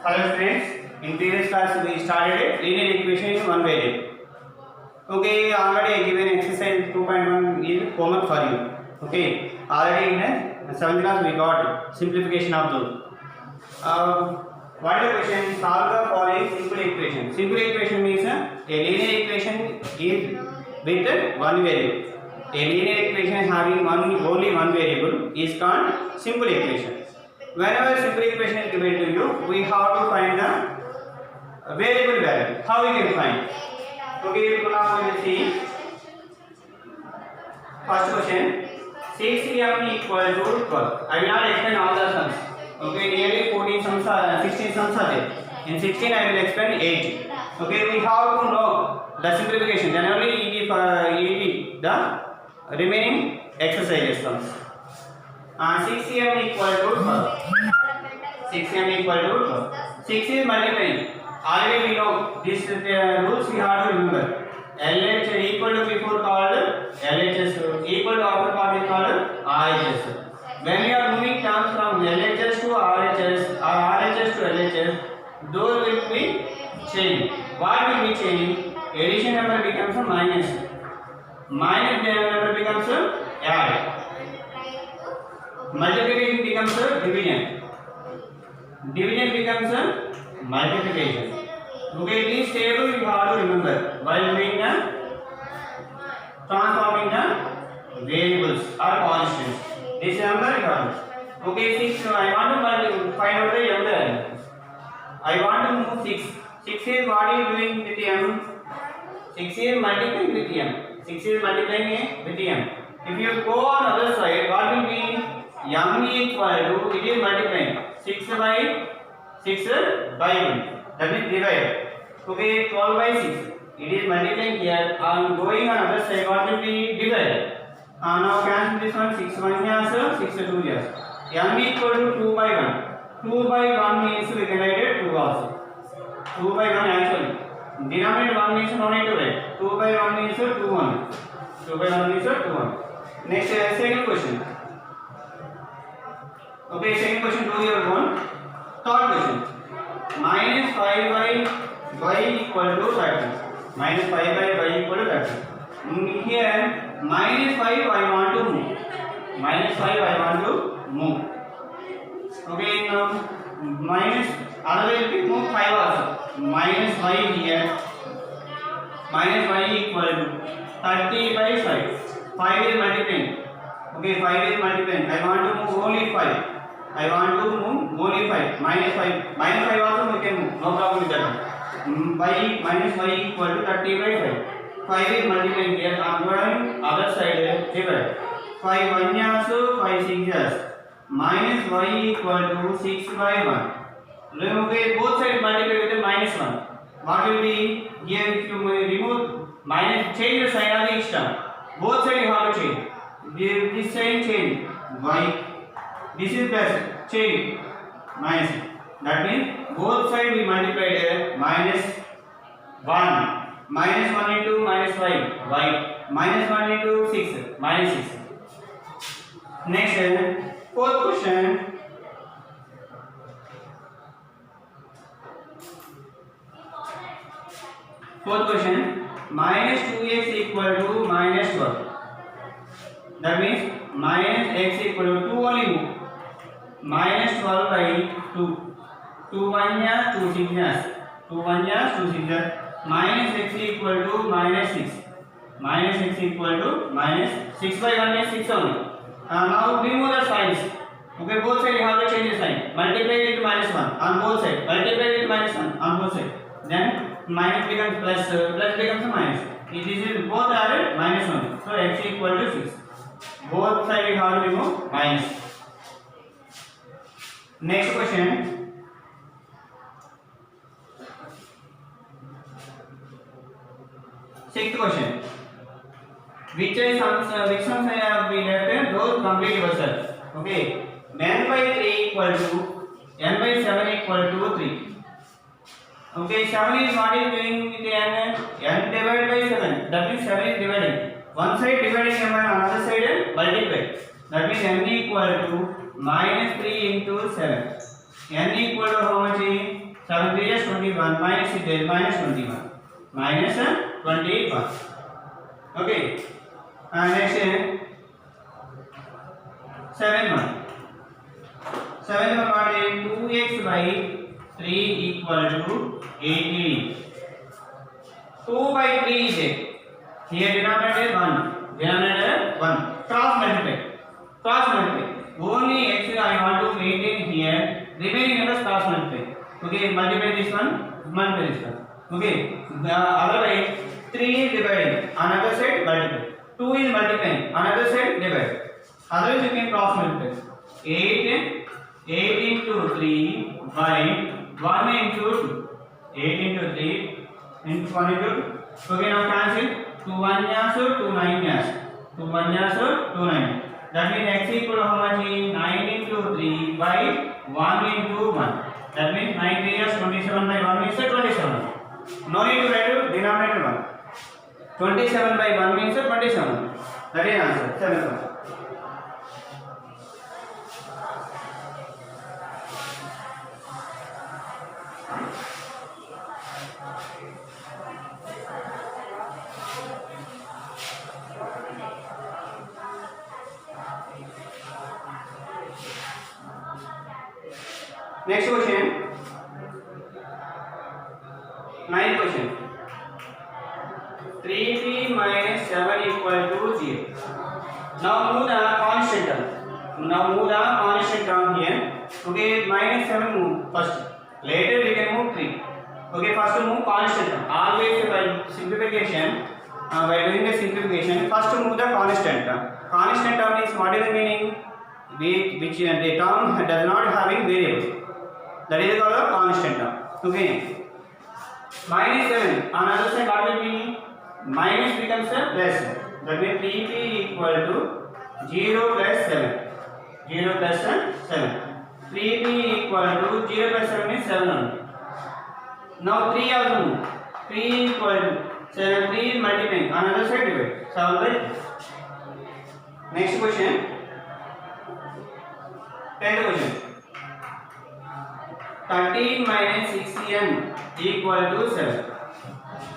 Hello friends, in previous class we started linear equation in one variable. Okay, already I given exercise 2.1 is homework for you. Okay, already in the 7th class we got simplification of those. What is the question? Solve the following simple equation. Simple equation means a linear equation is with one variable. A linear equation having only one variable is called simple equation. Whenever simple equation is given to you, we have to find the variable value. How we can find? Okay, now we will see. First question. 6m equal to 12. I will not explain all the sums. Okay, nearly 14 sums are 16 sums are there. In 16 I will explain 8. Okay, we have to know the simplification. Then only it will the remaining exercises sums. 6m equal to 12. 6m equal to 12. 6 is multiplying. Already we know this rules we have to remember. LH equal to before called LHS, equal to after called is called RHS. When we are moving terms from LHS to RHS or RHS to LHS, those will be changed. What will be changed? Addition number becomes a minus. Minus number becomes a add. Multiplication becomes a division. Division becomes a multiplication. Okay, this table you have to remember while doing the transforming the variables or constants. This number you have. Okay, 6. I want to find out the m value. I want to move 6. 6 is what is doing with m? 6 is multiplying with m. 6 is multiplying with m. If you go on other side, what will be m equal to, it is multiplying 6 by 1. That means divide. Okay, 12 by 6. It is multiplying here. And going on other side, what will be divide? Now cancel this one. 6 1 here, 6 2 here. M equal to 2 by 1. 2 by 1 means we can write it 2 also. 2 by 1 actually. Denominator 1 means no need to write. 2 by 1 means 2 1. 2 by 1 means 2 1. Next, second question. Okay, second question, do your one. Third question. Minus 5 by y equal to 30. Minus 5 by y equal to 30. Here, minus 5 I want to move. Minus 5 I want to move. Okay, now minus, other way we move 5 also. Minus y here. Minus y equal to 30 by 5. 5 is multiplying. Okay, 5 is multiplying. I want to move only 5. I want to move only 5. Minus 5. Minus 5 also we can move. No problem with that. Y minus y equal to 30 by 5. 5 is multiplying here. I am going other side divide. 5 1 also 5 6 also. Minus y equal to 6 by 1. Okay, both sides multiply with the minus 1. What will be here if you remove minus, change the sign of each term. Both sides you have to change. This sign change y. This is plus, change minus. That means both sides we multiplied minus 1. Minus 1 into minus y. Minus 1 into 6. Minus 6. Next, fourth question. Fourth question. Minus 2x equal to minus 12. That means minus x equal to 2 only move. Minus 12 by 2. 2 1 ya, 2 6 ya. 2 1 ya, 2 6 ya. Minus x equal to minus 6. Minus x equal to minus 6 by 1 is 6 only. Now remove the signs. Okay, both sides you have to change the sign. Multiply it with minus 1 on both sides. Multiply it with minus 1 on both sides. Then minus becomes plus, plus becomes minus. This is both are minus 1. So x equal to 6. Both sides you have to remove minus. Next question. Sixth question. Which sums I have been left? Those complete yourself. Okay. n by 3 equal to n by 7 equal to 3. Okay, 7 is what is doing with n? N divided by 7. That means 7 is dividing. One side dividing number, another side multiply. That means n equal to minus 3 into 7. N equal to how much? 7 3 is 21 minus it is minus 21 minus 21. Okay, next 7 1. 7 what is 2x by 3 equal to 18. 2 by 3 is it. Here denominator is 1. Denominator 1. Cross multiply. Cross multiply. Only x I want to maintain here. Remaining numbers cross multiply. Okay, multiply this one, multiply this one. Okay, otherwise 3 is dividing. Another side multiply. 2 is multiplying. Another side divide. Otherwise you can cross multiply. 8 into 3 by 1 into 2. 8 into 3 into 1 into 2. Okay, now cancel. 2 1 years, 2 9 years. 2 1 years, 2 9. That means x equal to how much is 9 into 3 by 1 into 1. That means 9 3 years 27 by 1 is 27. No need to write to denominator 1. 27 by 1 means 27. That is answer. 7th one. Next question. 9th question. 3p minus 7 equal to 0. Now move the constant term. Now move the constant term here. Okay, minus 7 move first. Later we can move 3. Okay, first move constant term. Always by simplification, by doing the simplification, first move the constant term. Constant term is what is the meaning? Which the term does not having variable. That is called a constant term. Okay. Minus 7. Another side what will be? Minus becomes a plus. That means 3p equal to 0 plus 7. 0 plus 7. 3p equal to 0 plus 7 is 7 only. Now 3 also move. 3 equal to 7. 3 is multiplying. Another side divide. 7 by 3. Next question. 10th question. 13 minus 6n equal to 7.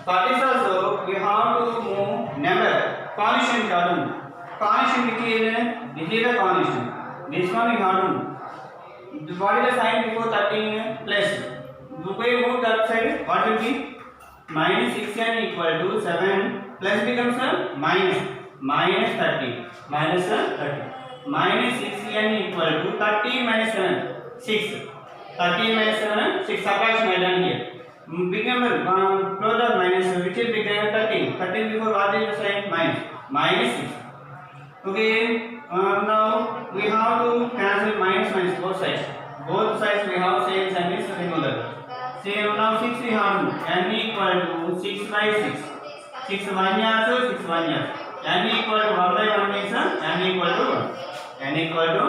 For this also we have to move number constant term. Constant which is this is the constant. This one we have to move. What is the sign before 13 plus? If we move that side, what will be? Minus 6n equal to 7 plus becomes minus 30. Minus 30. Minus 6n equal to 13 minus 7 6. 13 minus 7 6 subtraction I done here. Big number closer minus which is bigger than 13. 13 before what is the sign? Minus 6. Okay, now we have to cancel minus both sides. Both sides we have same sign is similar. Same now 6 we have n equal to 6 by 6. 6 1 year so 6 1 year. N equal to 1 by 1 means n equal to 1. N equal to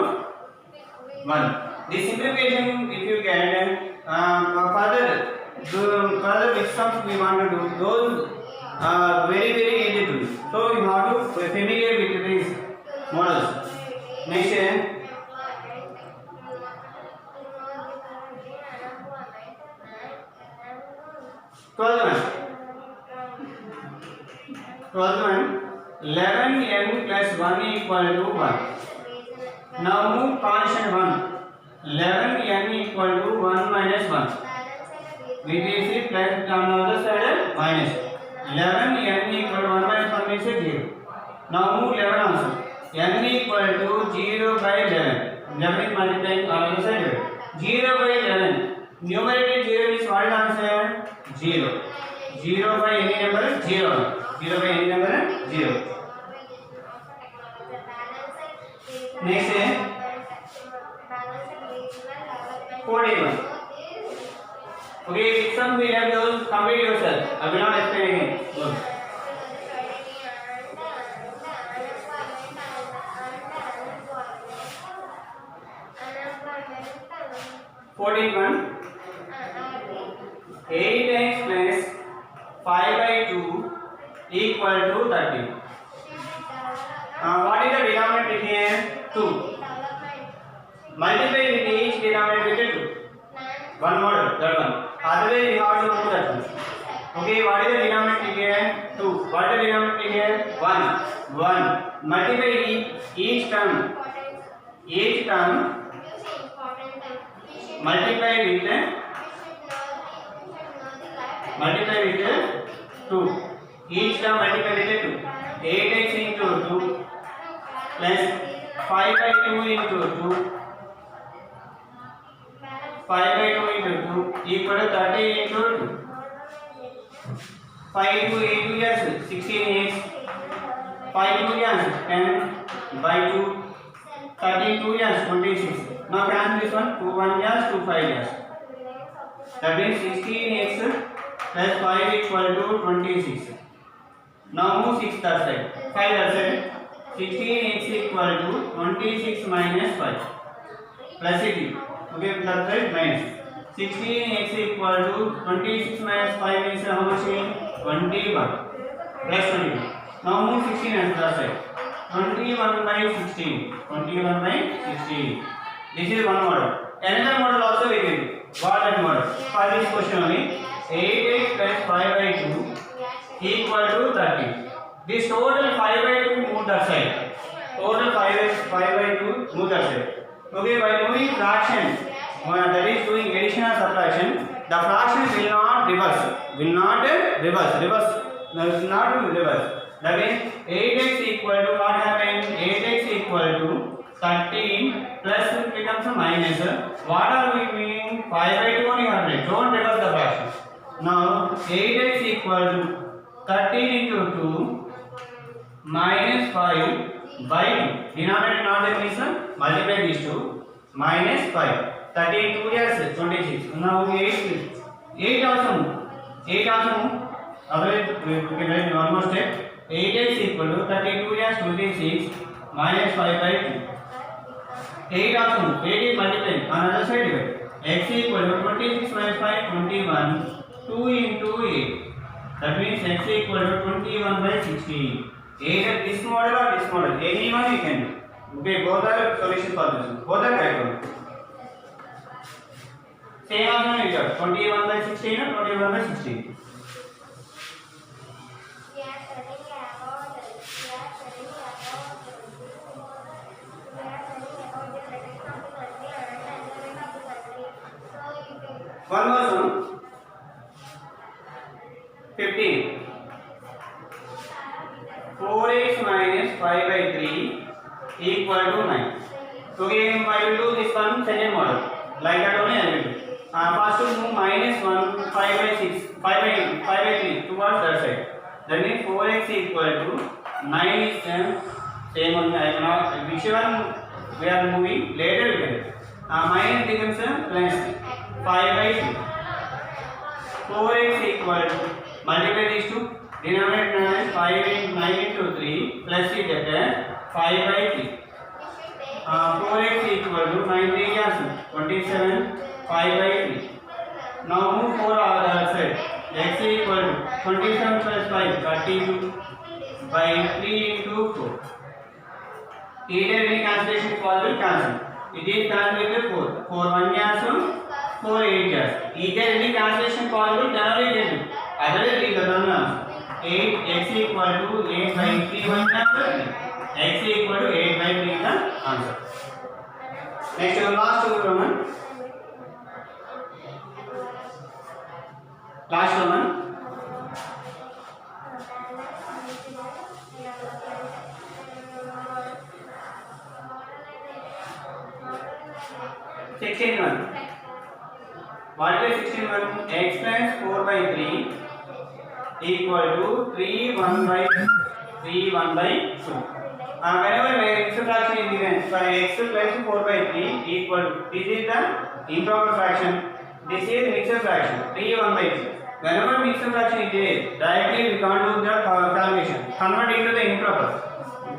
1. This simplification if you get further which sums we want to do, those are very easy to do. So you have to be familiar with these models. Next 12th one 11n plus 1 equal to 1. Now move constant 1. 11n equal to 1 minus 1. We can see plus on the other side minus. 11n equal to 1 minus 1 means 0. Now move 11 also. n equal to 0 by 11. 11 is multiplying on the other side. 0 by 11. Numerator 0 is what is answer? 0. 0 by any number 0. 0 by any number 0. Next 41. Okay, some we have those complete yourself. I will not explain again. Good. One. 8x plus 5 by 2 equal to 30. What is the denominator here? 2. Multiply with each denominator with 2. One model, that one. Otherwise you have to move that one. Okay, what is the denominator here? 2. What is the denominator here? 1. 1. Multiply each term multiply with 2. Each term multiply with 2. 8x into 2 plus 5 by 2 into 2. 5 by 2 into 2 equal to 30 into 2. 5 into 8 years 16x. 5 2 years 10 by 2. 13 2 years 26. Now cancel this one. 2 1 years 2 5 years. That means 16x plus 5 equal to 26. Now move 6 that side. 5 that side. 16x equal to 26 minus 5. Plus it. Okay, that side minus. 16x equal to 26 minus 5 is how much? 21. Plus 21. Now move 16 and that side. 21 by 16. 21 by 16. This is one model. Another model also we can do. What that model? For this question only, 8x plus 5 by 2 equal to 30. This total 5 by 2 move that side. Total 5 by 2 move that side. Okay, by moving fraction, that is doing addition or subtraction, the fraction will not reverse. Will not reverse. That means 8x equal to what happened? 8x equal to 13 plus becomes a minus. What are we meaning? 5 by 2 only happened. Don't reverse the fraction. Now 8x equal to 13 into 2 minus 5 by 2. Denominator not there means multiply these two minus 5. 13 2 years 26. Now 8 also move. 8 also move. Otherwise we can write one more step. 8x equal to 32 years 26 minus 5 by 2. 8 also move. 8 is multiplying. On other side divide. X equal to 26 minus 5 21. 2 into 8. That means x equal to 21 by 16. Either this model or this model. Any one you can do. Okay, both are solution for this one. Both are correct one. Same also you got 21 by 16 or 21 by 16. One more one. 15. 4x minus 5 by 3 equal to 9. Okay, I will do this one second model. Like that only I will do. First to move minus 1, 5 by 6, 5 by 3 towards that side. That means 4x equal to 9 is same only. I will not, which one we are moving later we can. Minus becomes plus 5 by 2. 4x equal to multiply these two. Denominator 5 into 9 into 3 plus it at 5 by 3. 4x equal to 9 3 is 27 5 by 3. Now move 4 on the other side. X equal to 27 plus 5 32 by 3 into 4. Either any cancellation is possible, cancel. It is cancelled with 4. 4 1 years 4 8 years. Either any cancellation possible, generally they do. Otherwise leave the term. 8 x equal to 8 by 3 1 answer. X equal to 8 by 3 is the answer. Next last one. Last one. Section 1. What is section 1? X plus 4 by 3 equal to 3 1 by 2. Whenever mixed fraction is given, for x plus 4 by 3 equal to, this is the improper fraction, this is mixed fraction, 3 1 by 2. Whenever mixed fraction is there, directly we can't do the calculation. Convert into the improper.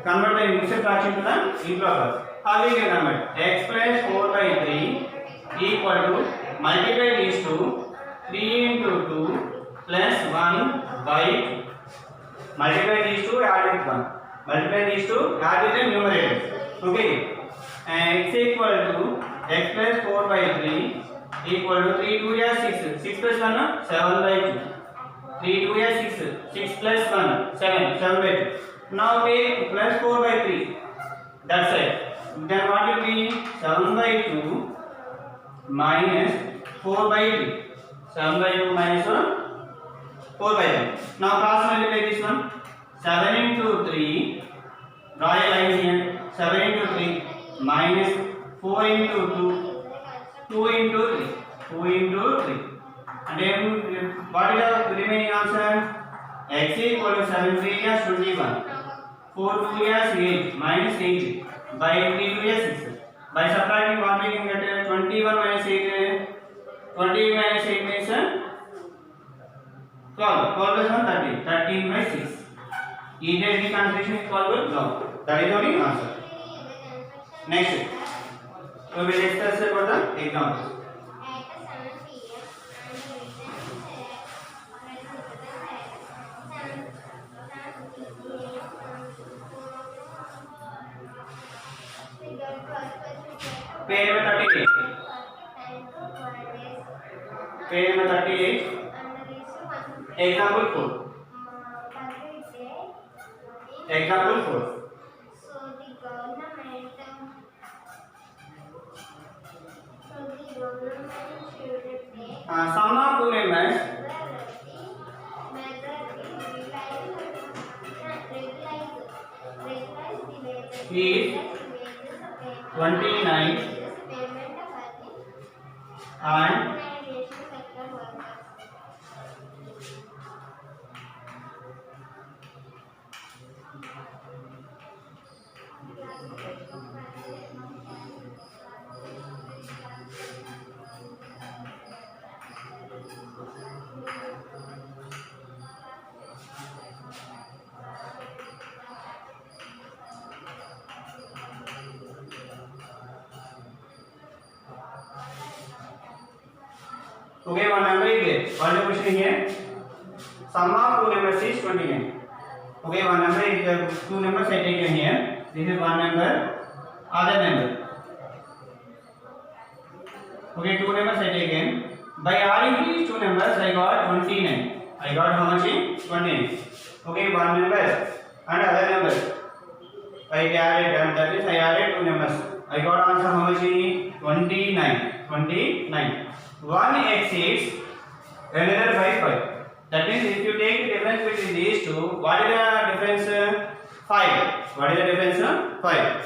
Convert the mixed fraction to the improper. How we can convert? X plus 4 by 3 equal to, multiply these two, 3 into 2 plus 1 by 2. Multiply these two, add with 1. Multiply these two, add with the numerator. Okay. And x equal to x plus 4 by 3 equal to 3 2 is 6. 6 plus 1 7 by 2. 3 2 is 6. 6 plus 1 7. 7 by 2. Now take plus 4 by 3. That's it. Then what will be 7 by 2 minus 4 by 3. 7 by 2 minus 4 by 3. Now cross multiply this one. 7 into 3. Draw a line here. 7 into 3 minus 4 into 2. 2 into 3. 2 into 3. And then what is the remaining answer? X equal to 7 3 is 21. 4 2 is 8 minus 8 by 3 2 is 6. By subtracting what we can get 21 minus 8. 20 minus 8 means 12. 12 plus 1 13. 13 by 6. Either the translation is possible? No. That is only answer. Next. So we will discuss about the examples. Page number 38. Page number 38. Example 4. Example 4. Sum of two numbers is 29 and okay, one number is there. What is the question here? Sum of two numbers is 29. Okay, one number is there. Two numbers I taken here. This is one number, other number. Okay, two numbers I taken. By adding these two numbers, I got 29. I got how much? 29. Okay, one number and other number. I added, and that is I added two numbers. I got answer how much? 29. 29. One exceeds another by 5. That means if you take the difference between these two, what is the difference? 5. What is the difference? 5.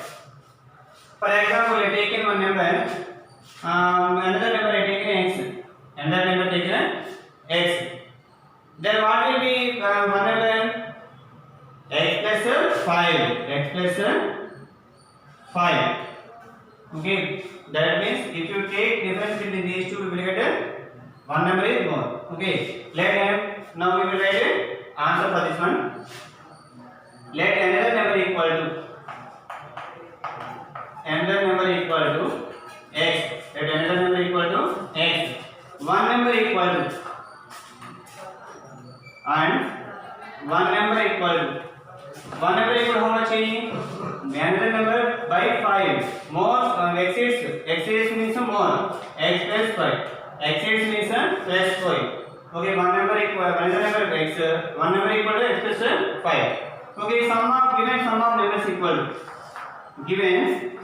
For example, I taken one number, another number I taken x, another number taken x. Then what will be one number? X plus 5. X plus 5. Okay. That means if you take difference between these two, we will get one number is more. Okay. Now we will write answer for this one. Let another number equal to x. Let another number equal to x. One number equal to and one number equal to how much? Another number by 5. More exceeds means more. X plus 5. Exceeds means plus 5. Okay, one number equal another number x. One number equal to x plus 5. Okay, given sum of numbers equal to given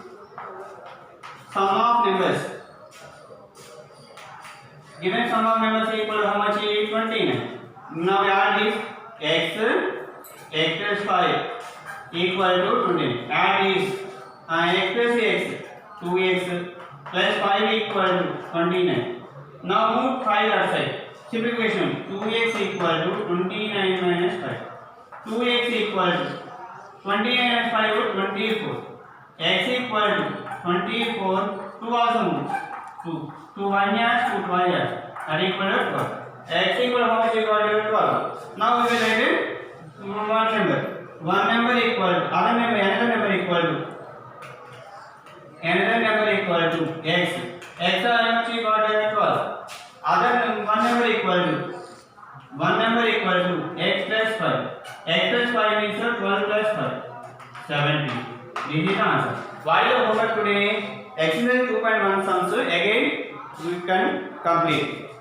sum of numbers. Given sum of numbers equal to how much? 29. Now we add this x plus 5 equal to 20. Add this x plus x 2x plus 5 equal to 29. Now move 5 outside. Simplification. 2x equal to 29 minus 5. 2x equal to 29 minus 5 is 24. X equal to 24. 2 also moves. 2. 2 1 years, 2 12 years. That equal to 12. X equal to how much equal to 12. Now we will write one number. One number equal to another number equal to x. X how much equal to 12. Other one number equal to x plus 5. X plus 5 means 12 plus 5. 70. This is the answer. What is the homework today? Exercise 2.1 sums again we can complete.